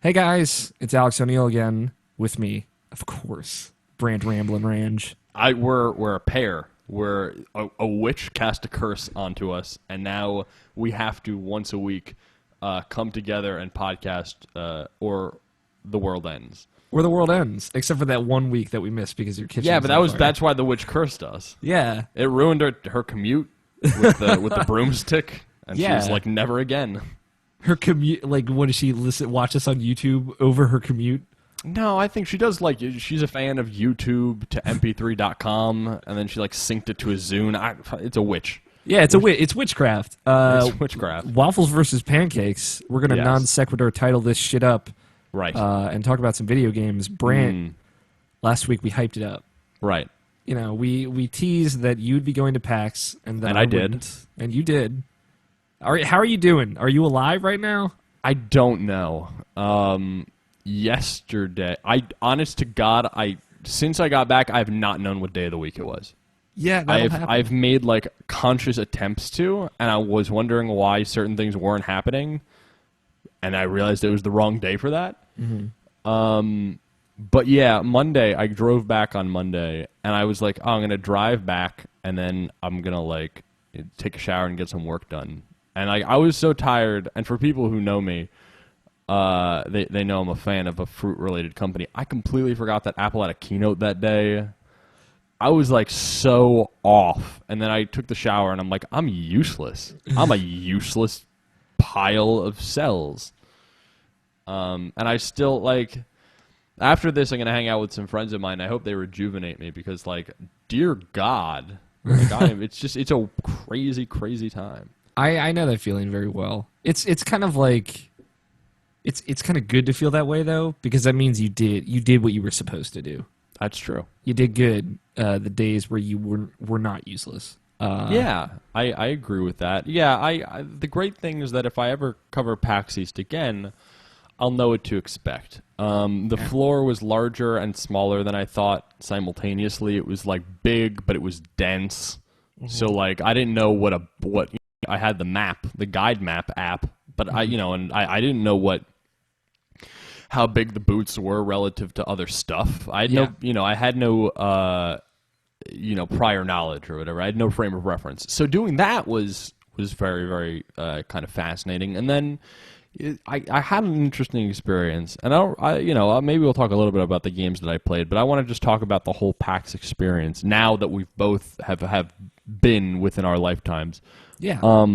Hey guys, it's Alex O'Neill again. With me, of course, Brandt Ramblin' Ranj. We're a pair. We're a witch cast a curse onto us, and now we have to once a week come together and podcast, or the world ends. Or the world ends, except for that 1 week that we missed because your kitchen. Yeah, but that's why the witch cursed us. Yeah, It ruined her commute with the broomstick, and she was Yeah. like, never again. her commute. Like, what does she watch us on YouTube over her commute? No, I think she does, like, she's a fan of YouTube to mp3.com, and then she, like, synced it to a Zune. It's a witch. Yeah, it's witchcraft. It's witchcraft. Waffles versus Pancakes. We're gonna Yes. non-sequitur title this shit up, Right. and talk about some video games. Brandt, last week we hyped it up. Right. You know, we teased that you'd be going to PAX, and that And I did. wouldn't, and you did. How are you doing? Are you alive right now? I don't know. Yesterday, honest to God, since I got back, I have not known what day of the week it was. Yeah, I've made like conscious attempts to, and I was wondering why certain things weren't happening, and I realized it was the wrong day for that. But yeah, Monday, I drove back on Monday, and I was like, oh, I'm gonna drive back, and then I'm gonna like take a shower and get some work done. And I was so tired, and for people who know me, they know I'm a fan of a fruit-related company. I completely forgot that Apple had a keynote that day. I was like so off, and then I took the shower, and I'm like, I'm useless. I'm a useless pile of cells. And I still, like, after this, I'm gonna hang out with some friends of mine. I hope they rejuvenate me because, like, dear God, like, it's a crazy, crazy time. I know that feeling very well. It's kind of like it's kind of good to feel that way though, because that means you did what you were supposed to do. That's true. You did good the days where you were not useless. Yeah, I agree with that. Yeah, I the great thing is that if I ever cover PAX East again, I'll know what to expect. The floor was larger and smaller than I thought simultaneously. It was like big, but it was dense. So like I didn't know what I had the map, the guide map app, but I didn't know how big the booths were relative to other stuff. I had no prior knowledge or whatever. I had no frame of reference. So doing that was very, very kind of fascinating. And then I had an interesting experience. And maybe we'll talk a little bit about the games that I played, but I want to just talk about the whole PAX experience now that we've both have been within our lifetimes. Yeah.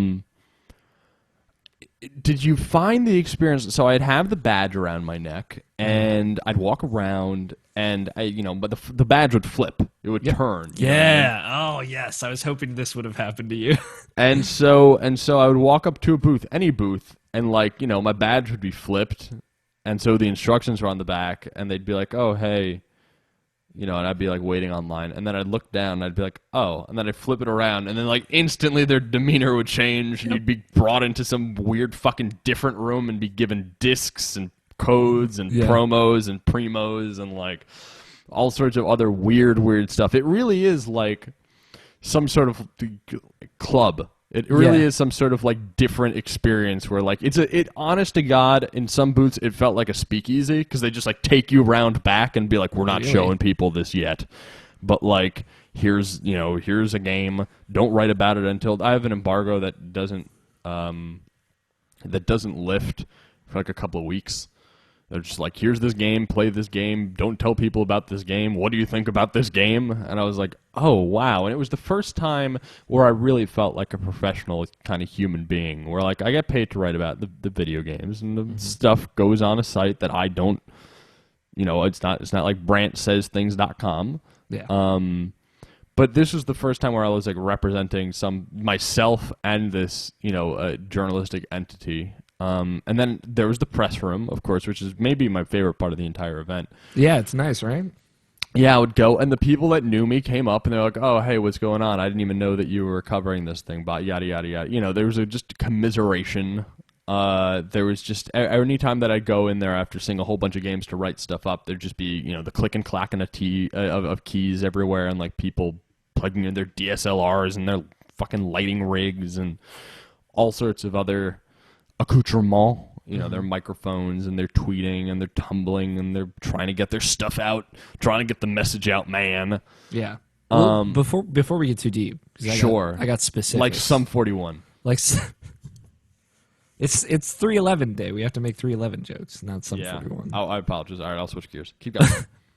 Did you find the experience? So I'd have the badge around my neck, and I'd walk around, and but the badge would flip. It would turn. Yeah. Oh yes. I was hoping this would have happened to you. And so I would walk up to a booth, any booth, and my badge would be flipped, and so the instructions were on the back, and they'd be like, "Oh, hey." And I'd be like waiting online, and then I'd look down, and I'd be like, oh, and then I'd flip it around, and then like instantly their demeanor would change, and you'd be brought into some weird fucking different room and be given discs and codes and promos and primos and like all sorts of other weird stuff. It really is like some sort of club. It really is some sort of like different experience where like honest to God, in some booths it felt like a speakeasy because they just like take you round back and be like, we're not showing people this yet, but like here's a game. Don't write about it until I have an embargo that doesn't lift for like a couple of weeks. They're just like, here's this game, play this game, don't tell people about this game, what do you think about this game? And I was like, oh, wow. And it was the first time where I really felt like a professional kind of human being, where like I get paid to write about the video games, and the stuff goes on a site that I don't, it's not like BrandtSaysThings.com. Yeah. But this was the first time where I was like representing myself and this, journalistic entity. And then there was the press room, of course, which is maybe my favorite part of the entire event. Yeah, it's nice, right? Yeah, I would go, and the people that knew me came up, and they're like, oh, hey, what's going on? I didn't even know that you were covering this thing, but yada, yada, yada. There was just commiseration. There was just, any time that I'd go in there after seeing a whole bunch of games to write stuff up, there'd just be, the click and clacking of keys everywhere, and like people plugging in their DSLRs and their fucking lighting rigs and all sorts of other accoutrement You know, their microphones and they're tweeting and they're tumbling and they're trying to get their stuff out, trying to get the message out, man. Yeah. Well, before we get too deep, 'cause I got specifics. Like Sum 41. Like it's 311 day. We have to make 311 jokes, not Sum 41. Oh, I apologize. All right, I'll switch gears. Keep going.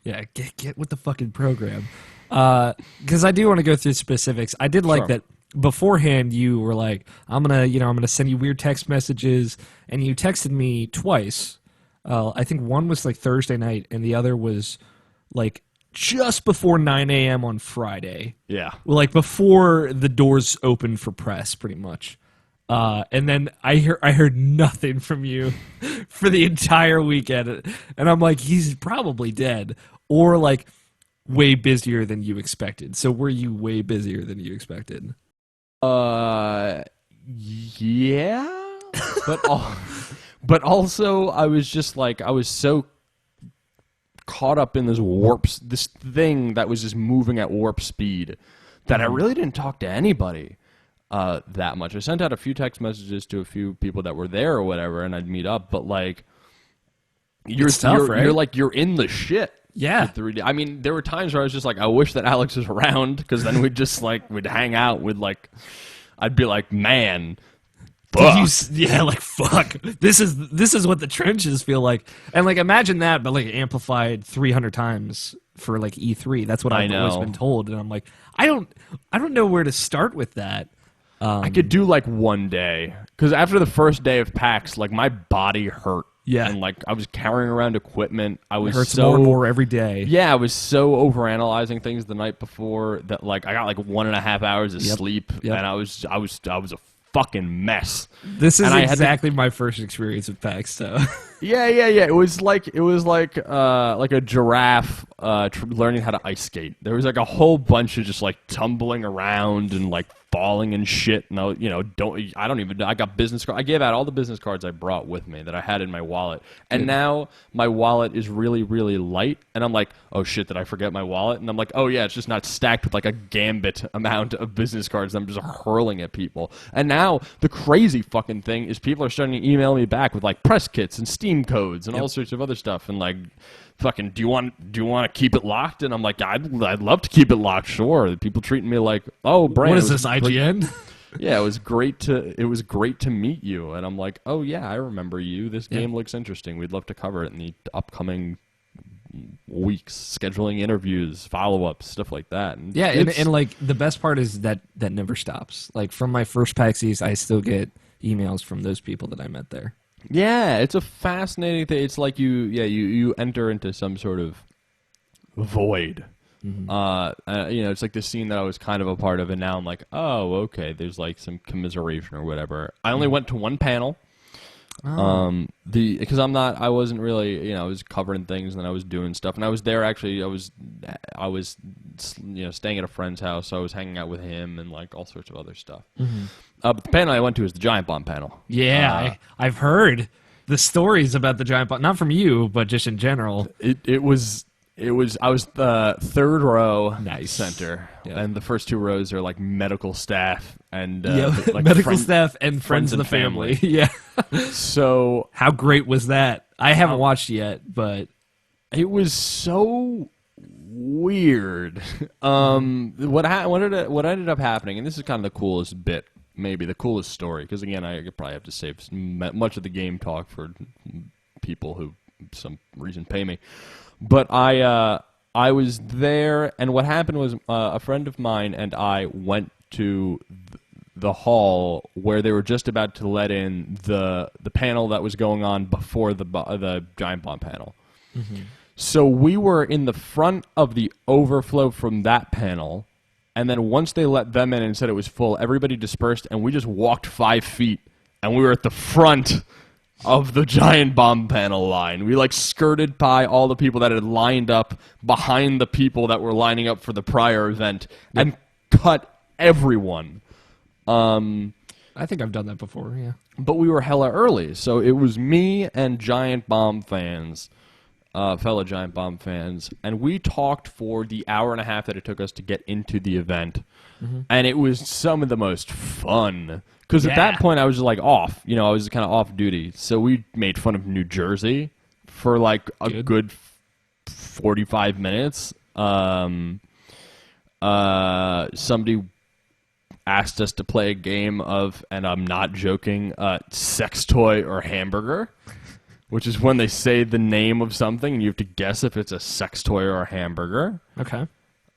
Yeah, get with the fucking program. Because I do want to go through specifics. I did like that beforehand. You were like, I'm gonna send you weird text messages, and you texted me twice. I think one was like Thursday night, and the other was like just before 9 a.m. on Friday. Yeah. Like before the doors opened for press, pretty much. And then I heard nothing from you for the entire weekend, and I'm like, he's probably dead, or like way busier than you expected. So were you way busier than you expected? Yeah, but also I was just like, I was so caught up in this thing that was just moving at warp speed that I really didn't talk to anybody that much. I sent out a few text messages to a few people that were there or whatever, and I'd meet up. But like, you're like, you're in the shit. Yeah. I mean, there were times where I was just like, I wish that Alex was around, because then we'd just like, we'd hang out with like, I'd be like, man, fuck. Fuck. This is what the trenches feel like. And like, imagine that, but like amplified 300 times for like E3. That's what I've always been told. And I'm like, I don't know where to start with that. I could do like one day, because after the first day of PAX, like my body hurt. Yeah. And like I was carrying around equipment. I was it hurts more and more every day. Yeah, I was so overanalyzing things the night before that like I got like 1.5 hours of sleep, and I was a fucking mess. This is exactly my first experience with PAX, so. Yeah. It was like a giraffe learning how to ice skate. There was like a whole bunch of just like tumbling around and like falling and shit. And I got business cards. I gave out all the business cards I brought with me that I had in my wallet. And now my wallet is really, really light. And I'm like, oh shit, did I forget my wallet? And I'm like, oh yeah, it's just not stacked with like a gambit amount of business cards that I'm just hurling at people. And now the crazy fucking thing is people are starting to email me back with like press kits and Steam codes and all sorts of other stuff, and like, fucking, do you want to keep it locked? And I'm like, I'd love to keep it locked, sure. People treating me like, oh, Brandt, what is this, IGN? Yeah, it was great to meet you. And I'm like, oh yeah, I remember you. This game looks interesting. We'd love to cover it in the upcoming weeks, scheduling interviews, follow-ups, stuff like that. And and like the best part is that never stops. Like from my first PAX East, I still get emails from those people that I met there. Yeah, it's a fascinating thing. It's like you enter into some sort of void. Mm-hmm. It's like this scene that I was kind of a part of, and now I'm like, oh, okay, there's like some commiseration or whatever. I only went to one panel. Because I wasn't really, I was covering things and then I was doing stuff, and I was there actually. I was staying at a friend's house, so I was hanging out with him and like all sorts of other stuff. Mm-hmm. But the panel I went to is the Giant Bomb panel. Yeah, I've heard the stories about the Giant Bomb, not from you, but just in general. I was the third row center, yeah. And the first 2 rows are like medical staff and like medical staff and friends of the family. Yeah. So how great was that? I haven't watched yet, but it was so weird. What ended up happening, and this is kind of the coolest bit, maybe the coolest story, because again, I could probably have to save much of the game talk for people who for some reason pay me. But I was there, and what happened was a friend of mine and I went to the hall where they were just about to let in the panel that was going on before the Giant Bomb panel. Mm-hmm. So we were in the front of the overflow from that panel, and then once they let them in and said it was full, everybody dispersed, and we just walked 5 feet, and we were at the front of the Giant Bomb panel line. We like skirted by all the people that had lined up behind the people that were lining up for the prior event and cut everyone. I think I've done that before, yeah. But we were hella early, so it was me and Giant Bomb fans, fellow Giant Bomb fans, and we talked for the hour and a half that it took us to get into the event. and it was some of the most fun. Because at that point, I was just like off. You know, I was kind of off duty. So we made fun of New Jersey for like a good 45 minutes. Somebody asked us to play a game of, and I'm not joking, sex toy or hamburger, which is when they say the name of something and you have to guess if it's a sex toy or a hamburger. Okay.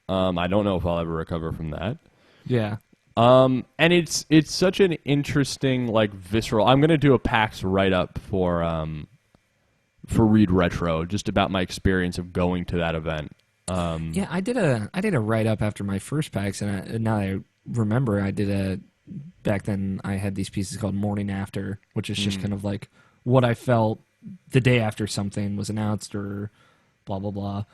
I don't know if I'll ever recover from that. Yeah. And it's such an interesting, like, visceral. I'm gonna do a PAX write-up for Read Retro, just about my experience of going to that event. Yeah, I did a write-up after my first PAX, and now I remember back then I had these pieces called Morning After, which is just kind of like what I felt the day after something was announced or blah, blah, blah.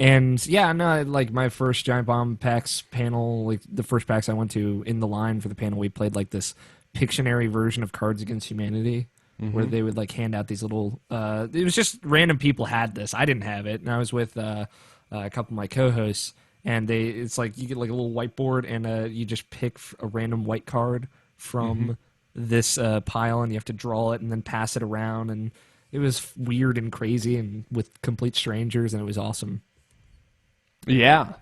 And yeah, no, like my first Giant Bomb PAX panel, like the first PAX I went to, in the line for the panel, we played like this Pictionary version of Cards Against Humanity, where they would like hand out these little, it was just random people had this. I didn't have it, and I was with a couple of my co-hosts, and it's like you get like a little whiteboard, and you just pick a random white card from this pile, and you have to draw it and then pass it around, and it was weird and crazy and with complete strangers, and it was awesome. Yeah.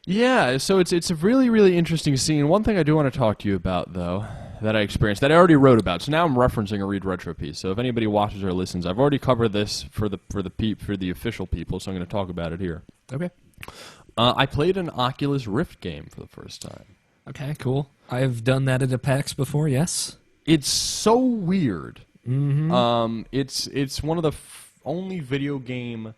Yeah, so it's a really, really interesting scene. One thing I do want to talk to you about, though, that I experienced, that I already wrote about. So now I'm referencing a Read Retro piece. So if anybody watches or listens, I've already covered this for the official people, so I'm going to talk about it here. Okay. I played an Oculus Rift game for the first time. Okay, cool. I've done that at a PAX before, yes. It's so weird. It's one of the only video game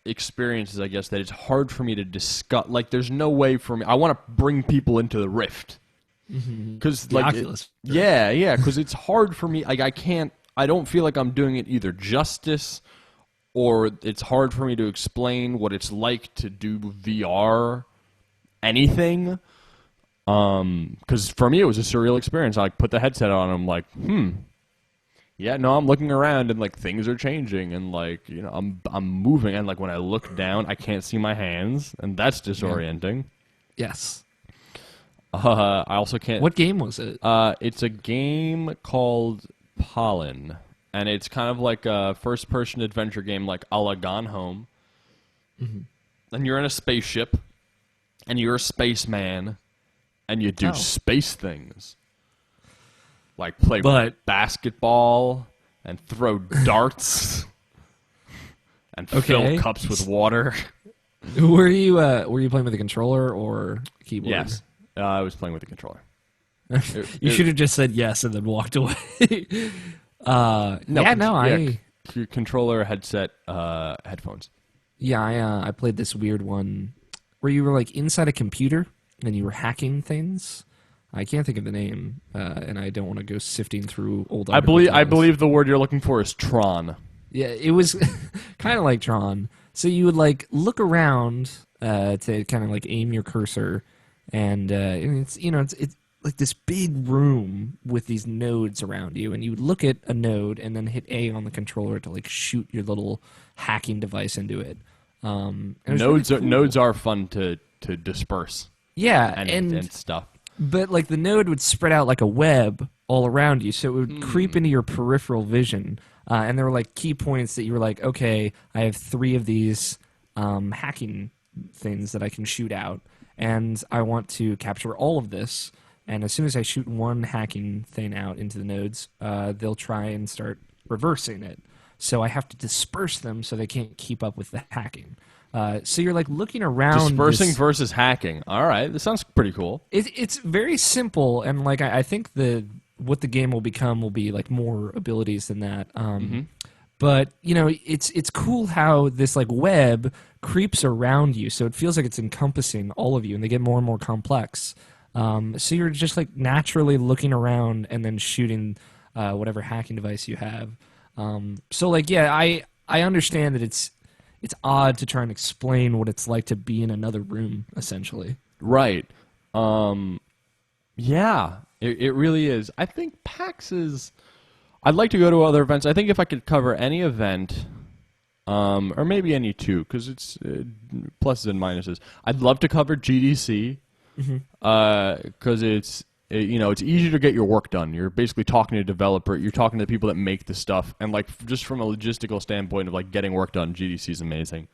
experiences, I guess, that it's hard for me to discuss. Like, there's no way for me. I want to bring people into the Rift because, like, Oculus. Because it's hard for me. Like, I don't feel like I'm doing it either justice, or it's hard for me to explain what it's like to do VR anything. Because for me, it was a surreal experience. I like put the headset on, and I'm like, yeah, no, I'm looking around, and like things are changing, and like, you know, I'm moving, and like when I look down, I can't see my hands, and that's disorienting. Yes. I also can't. What game was it? It's a game called Pollen, and it's kind of like a first-person adventure game, like a la Gone Home. And you're in a spaceship, and you're a spaceman, and you do space things. Like play basketball and throw darts and fill cups with water. Were you playing with a controller or keyboard? Yes, I was playing with a controller. You should have just said yes and then walked away. Controller, headset, headphones. Yeah, I played this weird one where you were like inside a computer and you were hacking things. I can't think of the name, and I don't want to go sifting through old articles. I believe the word you're looking for is Tron. Yeah, it was kind of like Tron. So you would like look around to kind of like aim your cursor, and it's like this big room with these nodes around you, and you would look at a node and then hit A on the controller to like shoot your little hacking device into it. Nodes are fun to disperse. Yeah, and stuff. But like the node would spread out like a web all around you, so it would creep into your peripheral vision. And there were like key points that you were like, okay, I have 3 of these hacking things that I can shoot out, and I want to capture all of this. And as soon as I shoot one hacking thing out into the nodes, they'll try and start reversing it. So I have to disperse them so they can't keep up with the hacking. So you're like looking around. Dispersing versus hacking. All right, this sounds pretty cool. It's very simple, and like I think what the game will become will be like more abilities than that. But you know, it's cool how this like web creeps around you, so it feels like it's encompassing all of you, and they get more and more complex. So you're just like naturally looking around and then shooting whatever hacking device you have. So like, yeah, I understand that it's odd to try and explain what it's like to be in another room, essentially. Right. Yeah, it really is. I think PAX is... I'd like to go to other events. I think if I could cover any event or maybe any two, because it's pluses and minuses. I'd love to cover GDC, because it's easier to get your work done. You're basically talking to a developer. You're talking to the people that make the stuff, and like just from a logistical standpoint of like getting work done, GDC is amazing.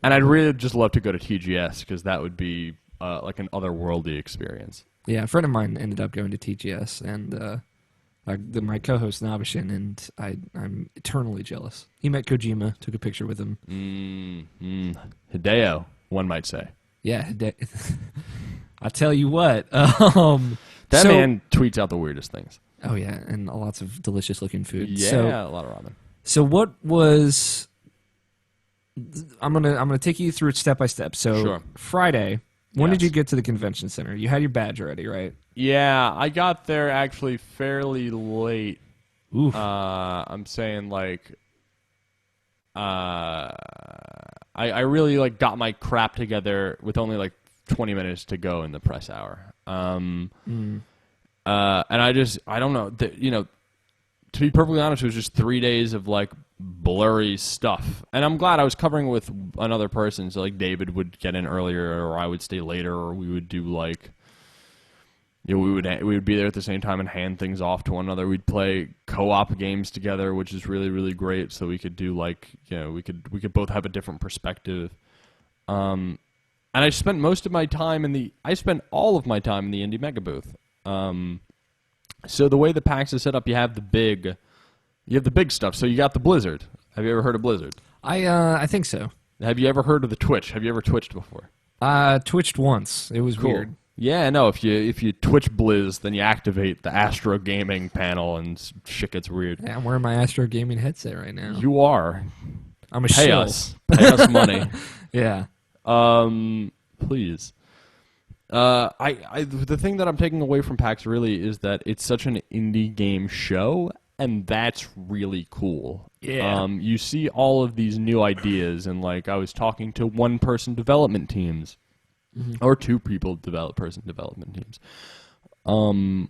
And I'd really just love to go to TGS, because that would be like an otherworldly experience. Yeah, a friend of mine ended up going to TGS, and my co-host Nabishin, and I'm eternally jealous. He met Kojima, took a picture with him. Hideo, one might say. Yeah, I tell you what. That man tweets out the weirdest things. Oh yeah, and lots of delicious looking food. Yeah, a lot of ramen. So what was? I'm gonna take you through it step by step. So sure. Friday, when did you get to the convention center? You had your badge already, right? Yeah, I got there actually fairly late. Oof. I'm saying like, I really like got my crap together with only like 20 minutes to go in the press hour. And I don't know, to be perfectly honest, it was just 3 days of like blurry stuff. And I'm glad I was covering with another person. So like David would get in earlier, or I would stay later, or we would do like, we would be there at the same time and hand things off to one another. We'd play co-op games together, which is really, really great. So we could do like, we could both have a different perspective. And I spent all of my time in the Indie Mega booth. So the way the PAX is set up, you have the big stuff. So you got the Blizzard. Have you ever heard of Blizzard? I think so. Have you ever heard of the Twitch? Have you ever Twitched before? Twitched once. It was weird. Yeah, no. If you Twitch Blizz, then you activate the Astro Gaming panel, and shit gets weird. Yeah, I'm wearing my Astro Gaming headset right now. You are. I'm a Pay shill. us. Pay us money. Yeah. Please. The thing that I'm taking away from PAX really is that it's such an indie game show, and that's really cool. Yeah. You see all of these new ideas, and like I was talking to one-person development teams, or two-people development teams. And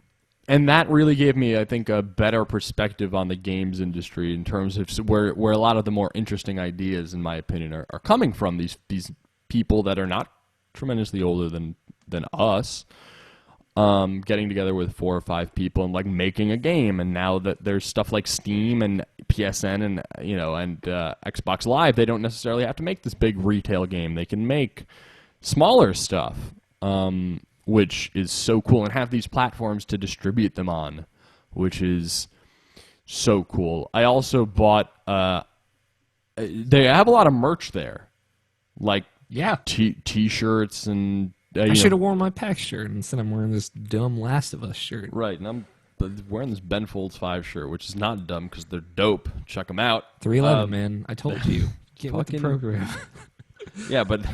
that really gave me, I think, a better perspective on the games industry in terms of where a lot of the more interesting ideas, in my opinion, are coming from. These people that are not tremendously older than us, getting together with 4 or 5 people and like making a game. And now that there's stuff like Steam and PSN and Xbox Live, they don't necessarily have to make this big retail game. They can make smaller stuff, which is so cool, and have these platforms to distribute them on, which is so cool. I also bought. They have a lot of merch there, like T-shirts and. I should have worn my PAX shirt instead. I'm wearing this dumb Last of Us shirt. Right, and I'm wearing this Ben Folds 5 shirt, which is not dumb because they're dope. Check them out. 311, man. I told you. Get with the program. Yeah, but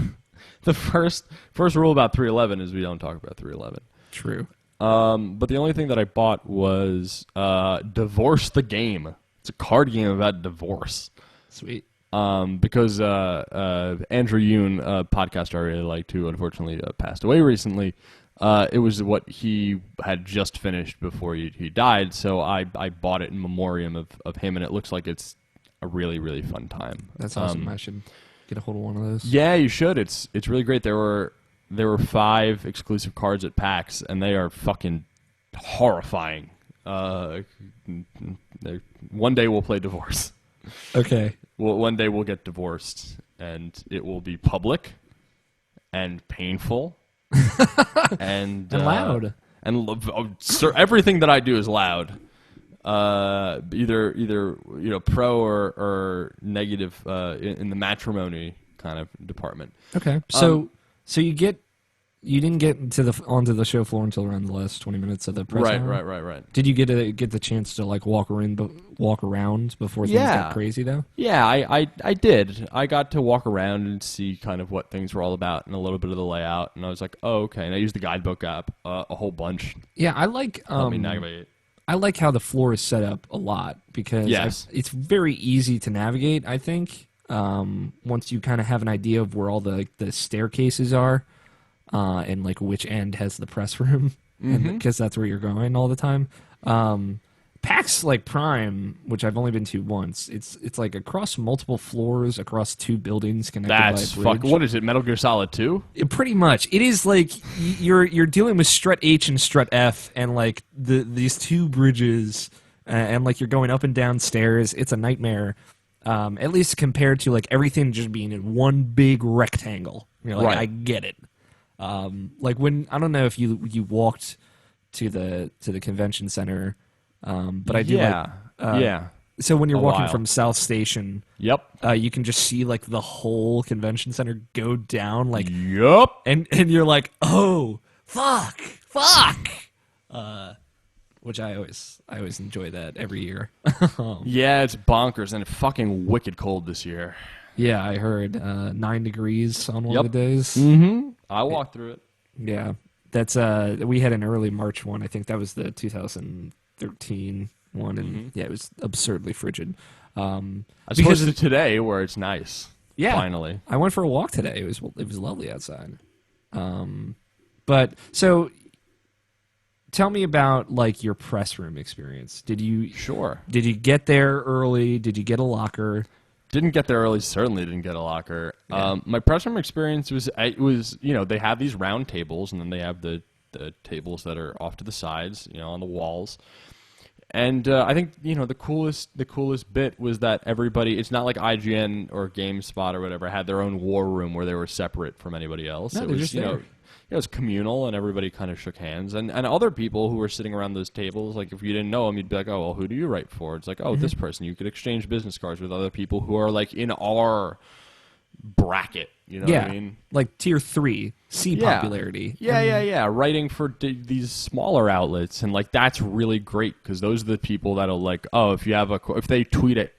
the first rule about 311 is we don't talk about 311. True. But the only thing that I bought was Divorce the Game. It's a card game about divorce. Sweet. Because Andrew Yoon, a podcaster I really liked, who unfortunately passed away recently, it was what he had just finished before he died, so I bought it in memoriam of him, and it looks like it's a really, really fun time. That's awesome. I should get a hold of one of those. Yeah, you should. It's really great. There were 5 exclusive cards at PAX, and they are fucking horrifying. One day we'll play Divorce. Okay. Well, one day we'll get divorced, and it will be public and painful and loud. Everything that I do is loud. Either pro or negative in the matrimony kind of department. Okay. So you didn't get onto the show floor until around the last 20 minutes of the press hour? Right. Did you get the chance to like walk around before things got crazy though? Yeah, I did. I got to walk around and see kind of what things were all about and a little bit of the layout, and I was like, oh, okay. And I used the guidebook app a whole bunch. Yeah, I like Help me navigate. I like how the floor is set up a lot because it's very easy to navigate, I think. Once you kind of have an idea of where all the staircases are. And like which end has the press room, because that's where you're going all the time. PAX like Prime, which I've only been to once. It's like across multiple floors, across 2 buildings connected That's by a bridge. What is it? Metal Gear Solid 2? Pretty much, it is like you're dealing with strut H and strut F, and like these 2 bridges, and like you're going up and down stairs. It's a nightmare. At least compared to like everything just being in one big rectangle. You know, like, Right. I get it. Like when I don't know if you walked to the convention center, but I do. Yeah. Yeah. So when you're A walking while. from South Station, Yep. you can just see like the whole convention center go down, like, Yep. and you're like, oh fuck, which I always enjoy that every year. Yeah, it's bonkers and fucking wicked cold this year. Yeah, I heard 9 degrees on one Yep. of the days. Mm-hmm. I walked through it. Yeah, that's we had an early March one. I think that was the 2013 one, and yeah, it was absurdly frigid. As opposed to today, where it's nice. Yeah, finally, I went for a walk today. It was lovely outside. But so, tell me about like your press room experience. Did you get there early? Did you get a locker? Didn't get there early. Certainly didn't get a locker. Yeah. My press room experience was they have these round tables, and then they have the tables that are off to the sides, on the walls. And I think the coolest bit was that everybody, it's not like IGN or GameSpot or whatever had their own war room where they were separate from anybody else. No, It they're was just there. it was communal, and everybody kind of shook hands. And other people who were sitting around those tables, like if you didn't know them, you'd be like, oh, well, who do you write for? It's like, oh, this person. You could exchange business cards with other people who are like in our bracket. You know what I mean? Like tier 3 C popularity. Yeah. Writing for these smaller outlets, and like that's really great because those are the people that'll like, oh, if they tweet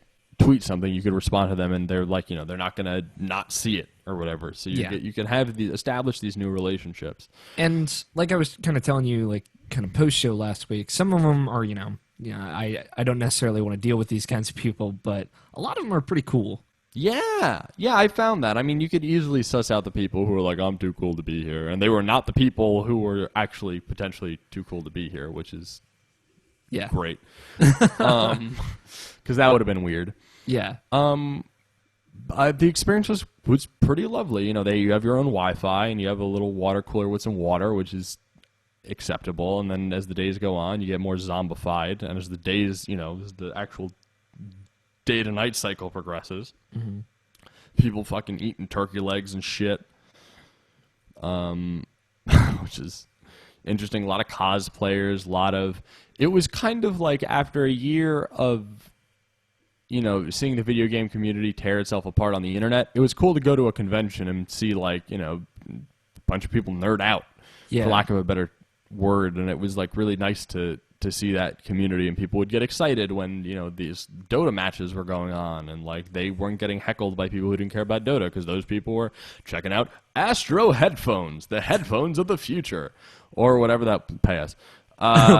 something, you could respond to them, and they're like, they're not gonna not see it or whatever. So you can have establish these new relationships. And like I was kind of telling you, like kind of post show last week, some of them are, I don't necessarily want to deal with these kinds of people, but a lot of them are pretty cool. Yeah, I found that. I mean, you could easily suss out the people who are like, I'm too cool to be here, and they were not the people who were actually potentially too cool to be here, which is great. Because that would have been weird. Yeah. The experience was pretty lovely. You have your own Wi-Fi, and you have a little water cooler with some water, which is acceptable. And then as the days go on, you get more zombified, and as the days, as the actual day to night cycle progresses, people fucking eating turkey legs and shit, which is interesting. A lot of cosplayers, it was kind of like after a year of seeing the video game community tear itself apart on the internet, it was cool to go to a convention and see like a bunch of people nerd out, for lack of a better word. And it was like really nice to see that community, and people would get excited when these Dota matches were going on, and like they weren't getting heckled by people who didn't care about Dota because those people were checking out Astro headphones, the headphones of the future, or whatever that pay us.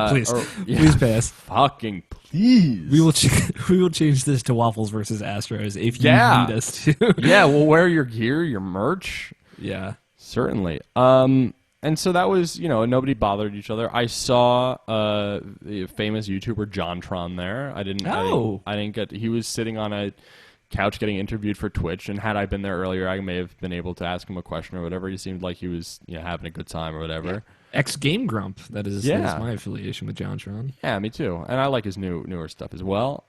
Please pay us. Fucking please. We will change this to Waffles versus Astros if you need us to. Yeah, we'll wear your gear, your merch. Yeah, certainly. And so that was, nobody bothered each other. I saw the famous YouTuber JonTron there. I didn't get. He was sitting on a couch getting interviewed for Twitch, and had I been there earlier, I may have been able to ask him a question or whatever. He seemed like he was, having a good time or whatever. Yeah. Ex Game Grump. That is my affiliation with JonTron. Yeah, me too. And I like his newer stuff as well.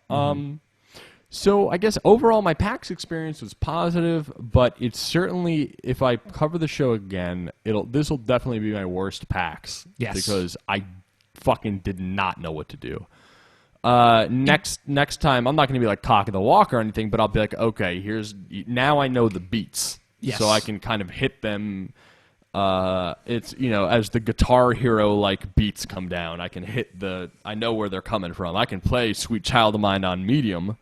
So I guess overall my PAX experience was positive, but it's certainly, if I cover the show again, this will definitely be my worst PAX. Yes. Because I fucking did not know what to do. Next time, I'm not going to be like cock of the walk or anything, but I'll be like, okay, now I know the beats. Yes. So I can kind of hit them. It's, as the Guitar Hero like beats come down, I know where they're coming from. I can play Sweet Child of Mine on medium.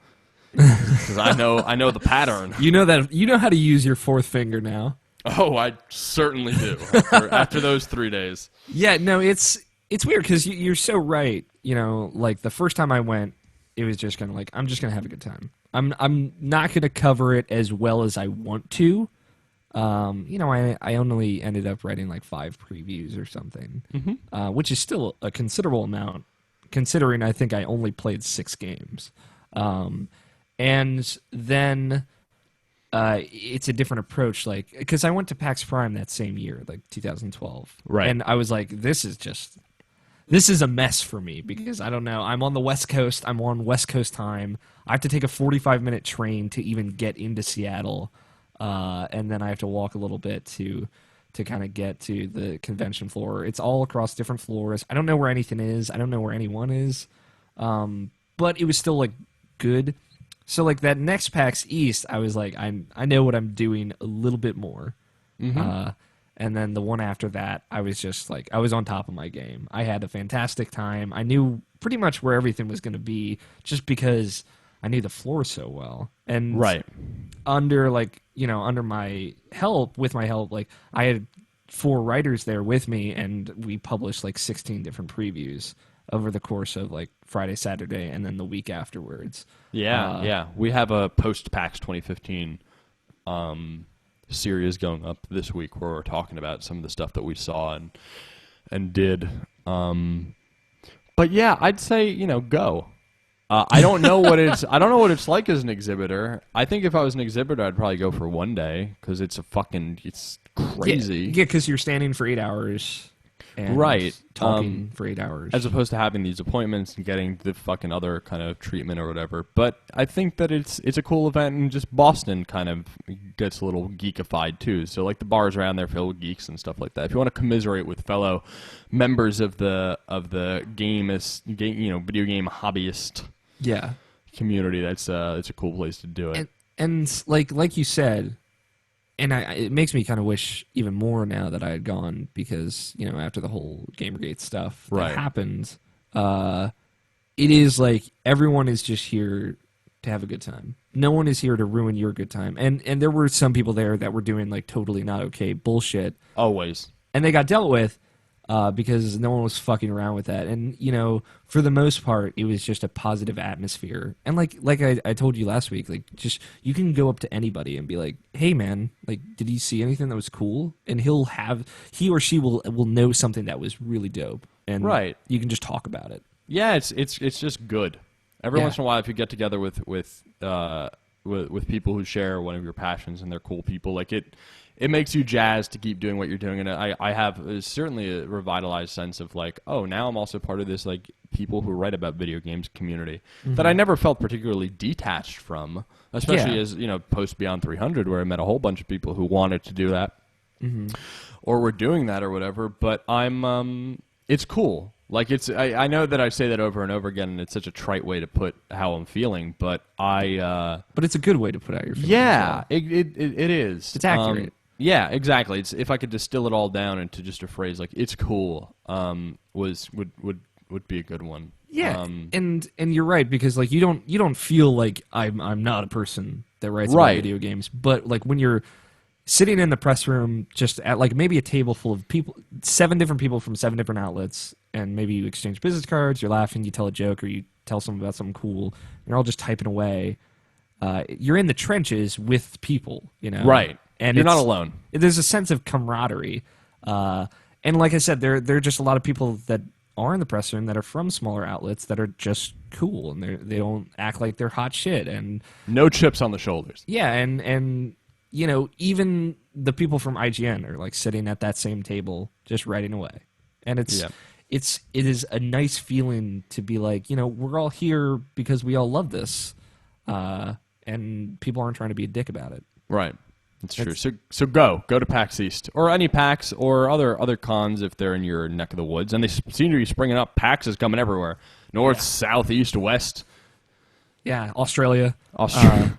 Because I know the pattern. You know how to use your fourth finger now. Oh, I certainly do. After those 3 days. Yeah, no, it's weird because you're so right. Like the first time I went, it was just kind of like, I'm just gonna have a good time. I'm not gonna cover it as well as I want to. I only ended up writing like 5 previews or something, which is still a considerable amount considering I think I only played 6 games. And then it's a different approach, like, because I went to PAX Prime that same year, like 2012. Right. And I was like, this is a mess for me because I don't know. I'm on the West Coast. I'm on West Coast time. I have to take a 45-minute train to even get into Seattle. And then I have to walk a little bit to kind of get to the convention floor. It's all across different floors. I don't know where anything is. I don't know where anyone is. But it was still, like, good. So, like, that next PAX East, I was like, I know what I'm doing a little bit more. Mm-hmm. And then the one after that, I was just, like, I was on top of my game. I had a fantastic time. I knew pretty much where everything was going to be just because I knew the floor so well. And right. Under, like, under my help, like, I had 4 writers there with me, and we published, like, 16 different previews over the course of, like, Friday, Saturday, and then the week afterwards. Yeah. We have a post-PAX 2015 series going up this week where we're talking about some of the stuff that we saw and did. But yeah, I'd say, go. I don't know what it's like as an exhibitor. I think if I was an exhibitor, I'd probably go for one day because it's crazy. Yeah, because you're standing for 8 hours. And right. Talking for 8 hours. As opposed to having these appointments and getting the fucking other kind of treatment or whatever. But I think that it's a cool event, and just Boston kind of gets a little geekified too. So like the bars around there filled with geeks and stuff like that. If you want to commiserate with fellow members of the video game hobbyist community, it's a cool place to do it. And like you said, and it makes me kind of wish even more now that I had gone because, after the whole Gamergate stuff that happened, it is like everyone is just here to have a good time. No one is here to ruin your good time. And there were some people there that were doing, like, totally not okay bullshit. Always. And they got dealt with because no one was fucking around with that. And, for the most part, it was just a positive atmosphere. And like I told you last week, like, just you can go up to anybody and be like, hey, man, like, did you see anything that was cool? And he or she will know something that was really dope. And you can just talk about it. Yeah, it's just good. Every once in a while, if you get together with people who share one of your passions and they're cool people, like it makes you jazzed to keep doing what you're doing. And I have certainly a revitalized sense of like, oh, now I'm also part of this like people who write about video games community that I never felt particularly detached from, especially as, post Beyond 300 where I met a whole bunch of people who wanted to do that or were doing that or whatever. But it's cool. Like I know that I say that over and over again, and it's such a trite way to put how I'm feeling, but but it's a good way to put out your feelings. Yeah, it is. It's accurate. Yeah, exactly. It's if I could distill it all down into just a phrase like "it's cool," would be a good one. Yeah, and you're right because like you don't feel like I'm not a person that writes about video games, but like when you're sitting in the press room just at like maybe a table full of people, 7 different people from 7 different outlets, and maybe you exchange business cards, you're laughing, you tell a joke, or you tell someone about something cool, you're all just typing away. You're in the trenches with people, Right. And you're not alone. There's a sense of camaraderie. And like I said, there are just a lot of people that are in the press room that are from smaller outlets that are just cool, and they don't act like they're hot shit. And no chips on the shoulders. Yeah, and even the people from IGN are like sitting at that same table just writing away. And it is a nice feeling to be like, we're all here because we all love this. And people aren't trying to be a dick about it. Right. That's true. So go to PAX East or any PAX or other cons if they're in your neck of the woods, and they seem to be springing up. PAX is coming everywhere, north, south, east, west. Yeah, Australia. Australia.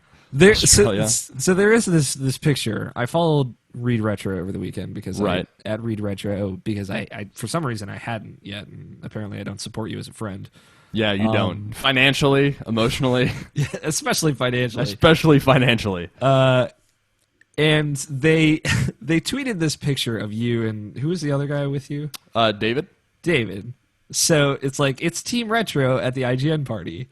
So there is this picture. I followed Read Retro over the weekend because at Read Retro because I for some reason I hadn't yet, and apparently I don't support you as a friend. Yeah, you don't. Financially, emotionally. Yeah, especially financially. And they tweeted this picture of you and who was the other guy with you? David. So it's like it's Team Retro at the IGN party.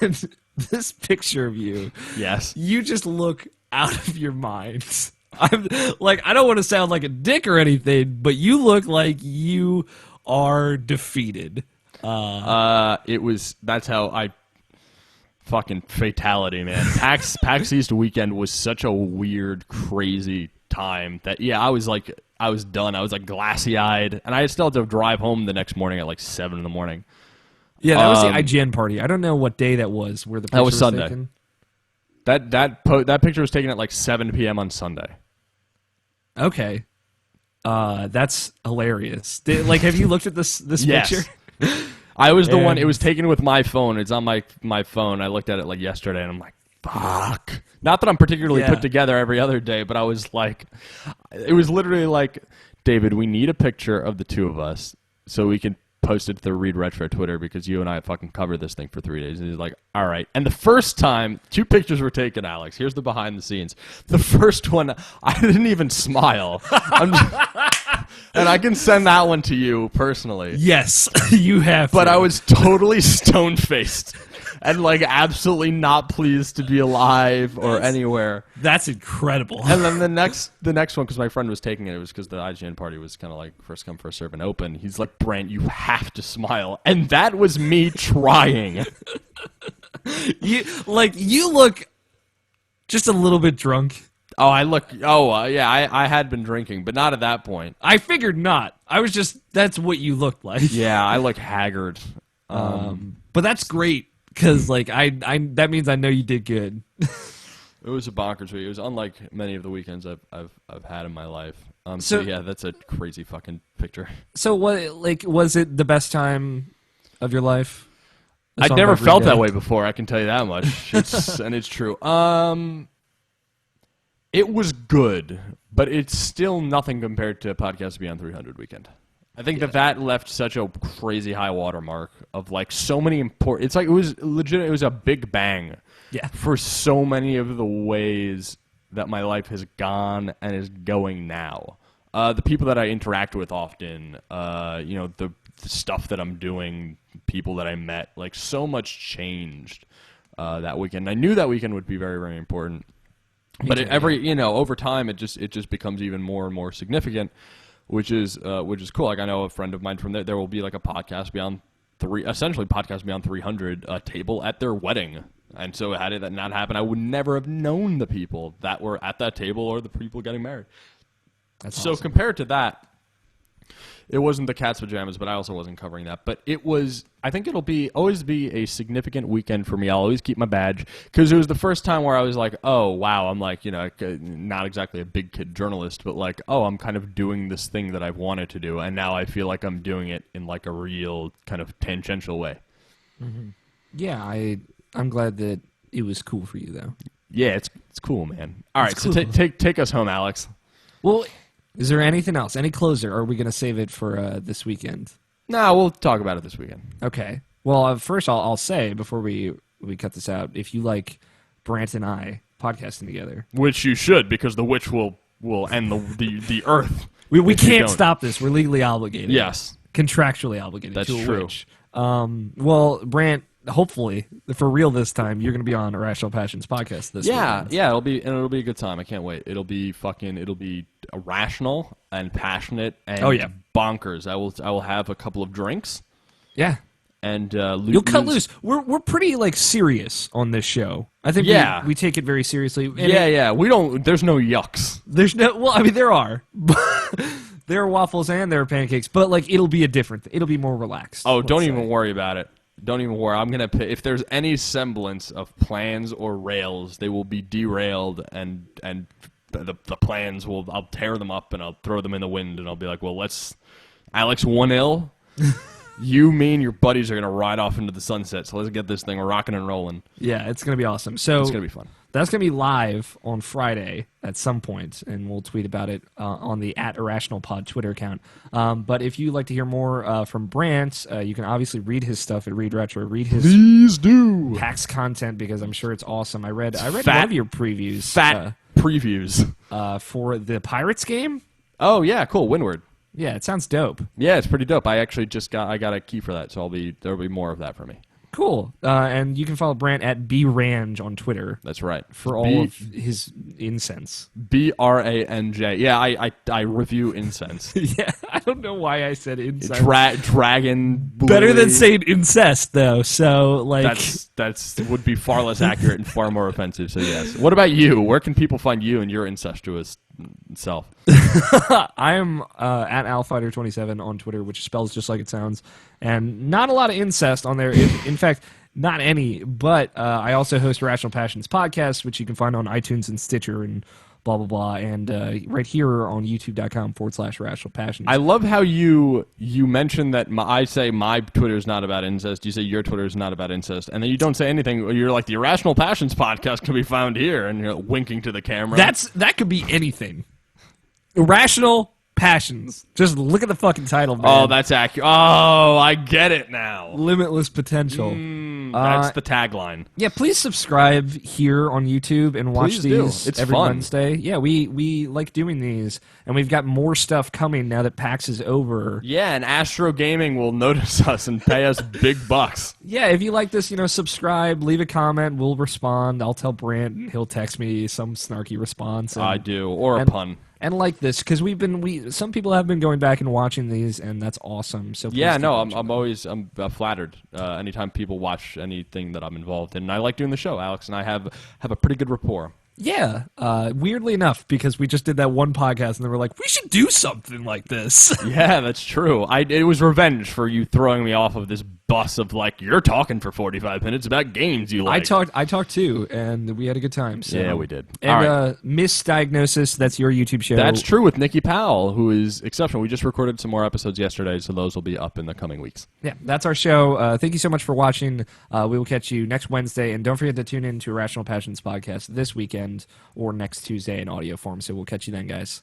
And this picture of you. Yes. You just look out of your mind. I'm like, I don't want to sound like a dick or anything, but you look like you are defeated. That's how I fucking fatality, man. PAX East weekend was such a weird, crazy time that I was done. I was like glassy eyed, and I still had to drive home the next morning at like 7 in the morning. Yeah, that was the IGN party. I don't know what day that was. Where the picture was Sunday. Taken. That picture was taken at like 7 p.m. on Sunday. Okay, that's hilarious. Have you looked at this yes. picture? I was the one. It was taken with my phone. It's on my phone. I looked at it like yesterday, and I'm like, fuck. Not that I'm particularly put together every other day, but I was like, it was literally like, David, we need a picture of the two of us so we can post it to the Read Retro Twitter because you and I fucking covered this thing for 3 days. And he's like, all right. And the first time, 2 pictures were taken, Alex. Here's the behind the scenes. The first one, I didn't even smile. And I can send that one to you personally. Yes, you have. But I was totally stone-faced and like absolutely not pleased to be alive or anywhere. That's incredible. And then the next one, because my friend was taking it was because the IGN party was kind of like first come, first serve and open. He's like, Brandt, you have to smile. And that was me trying. You look just a little bit drunk. Oh, I had been drinking, but not at that point. I figured not. I was just, that's what you looked like. Yeah, I look haggard. But that's great, because like that means I know you did good. It was a bonkers week. It was unlike many of the weekends I've had in my life. So yeah, that's a crazy fucking picture. So was it the best time of your life? I'd never felt that way before, I can tell you that much. It's true. It was good, but it's still nothing compared to Podcast Beyond 300 weekend. I think that left such a crazy high watermark of like so many important. It's like it was legit. It was a big bang. Yeah. For so many of the ways that my life has gone and is going now. The people that I interact with often, the stuff that I'm doing, people that I met, like so much changed that weekend. I knew that weekend would be very, very important. But over time, it just becomes even more and more significant, which is cool. Like I know a friend of mine from there will be like a Podcast Beyond Podcast Beyond 300 table at their wedding, and so had that not happened, I would never have known the people that were at that table or the people getting married. That's so awesome. Compared to that, it wasn't the cat's pajamas, but I also wasn't covering that. But it was. I think it'll always be a significant weekend for me. I'll always keep my badge because it was the first time where I was like, oh wow, I'm like not exactly a big kid journalist, but like I'm kind of doing this thing that I've wanted to do, and now I feel like I'm doing it in like a real kind of tangential way. Mm-hmm. Yeah, I'm glad that it was cool for you though. Yeah, it's cool, man. All right, cool. So take us home, Alex. Well. Is there anything else? Any closer? Or are we going to save it for this weekend? No, we'll talk about it this weekend. Okay. Well, first I'll say before we cut this out, if you like Brandt and I podcasting together, which you should, because the witch will end the earth. We can't stop this. We're legally obligated. Yes, contractually obligated. That's to a true. Witch. Well, Brandt. Hopefully, for real this time, you're going to be on Irrational Passions podcast this weekend. Yeah, it'll be a good time. I can't wait. It'll be irrational and passionate and bonkers. I will have a couple of drinks. Yeah. And you'll cut loose. We're pretty like serious on this show. I think we take it very seriously. And we don't. There's no yucks. There's no. Well, I mean there are. There are waffles and there are pancakes, but like it'll be it'll be more relaxed. Oh, don't even worry about it. Don't even worry. I'm gonna if there's any semblance of plans or rails, they will be derailed, and the plans will. I'll tear them up and I'll throw them in the wind, and I'll be like, well, let's Alex 1-0. You, me, and your buddies are gonna ride off into the sunset. So let's get this thing rocking and rolling. Yeah, it's gonna be awesome. So it's gonna be fun. That's going to be live on Friday at some point, and we'll tweet about it on the @IrrationalPod Twitter account. But if you'd like to hear more from Brandt, you can obviously read his stuff at Read Retro. Read his Please do. PAX content because I'm sure it's awesome. I read one of your previews. Previews. For the Pirates game. Oh, yeah, cool. Windward. Yeah, it sounds dope. Yeah, it's pretty dope. I actually I got a key for that, so there'll be more of that for me. Cool. And you can follow Brandt at Ranj on Twitter. That's right. For all of his incense. BRANJ. Yeah, I review incense. Yeah, I don't know why I said incense. Dragon. Better than saying incest, though. So, like, that's would be far less accurate and far more offensive. So yes. What about you? Where can people find you and your incestuous self? I am at AlFighter27 on Twitter, which spells just like it sounds, and not a lot of incest on there. In fact, not any. But I also host Rational Passions podcast, which you can find on iTunes and Stitcher and blah blah blah, and right here on YouTube.com/Rational Passions. I love how you mentioned that I say my Twitter is not about incest. You say your Twitter is not about incest, and then you don't say anything. You're like, the Irrational Passions podcast can be found here, and you're winking to the camera. That could be anything. Irrational Passions. Just look at the fucking title, man. Oh, that's accurate. Oh, I get it now. Limitless potential. That's the tagline. Yeah, please subscribe here on YouTube and watch these every Wednesday. Yeah, we like doing these, and we've got more stuff coming now that PAX is over. Yeah, and Astro Gaming will notice us and pay us big bucks. Yeah, if you like this, subscribe, leave a comment, we'll respond. I'll tell Brandt, and he'll text me some snarky response. I do, or a pun. And like this, because some people have been going back and watching these, and that's awesome. So yeah, no, I'm flattered anytime people watch anything that I'm involved in. And I like doing the show. Alex and I have a pretty good rapport. Yeah, weirdly enough, because we just did that one podcast, and they were like, we should do something like this. Yeah, that's true. It was revenge for you throwing me off of this bus of, like, you're talking for 45 minutes about games you like. I talked too, and we had a good time. So. Yeah, we did. And Misdiagnosis, that's your YouTube show. That's true, with Nikki Powell, who is exceptional. We just recorded some more episodes yesterday, so those will be up in the coming weeks. Yeah, that's our show. Thank you so much for watching. We will catch you next Wednesday, and don't forget to tune in to Irrational Passions podcast this weekend or next Tuesday in audio form. So we'll catch you then, guys.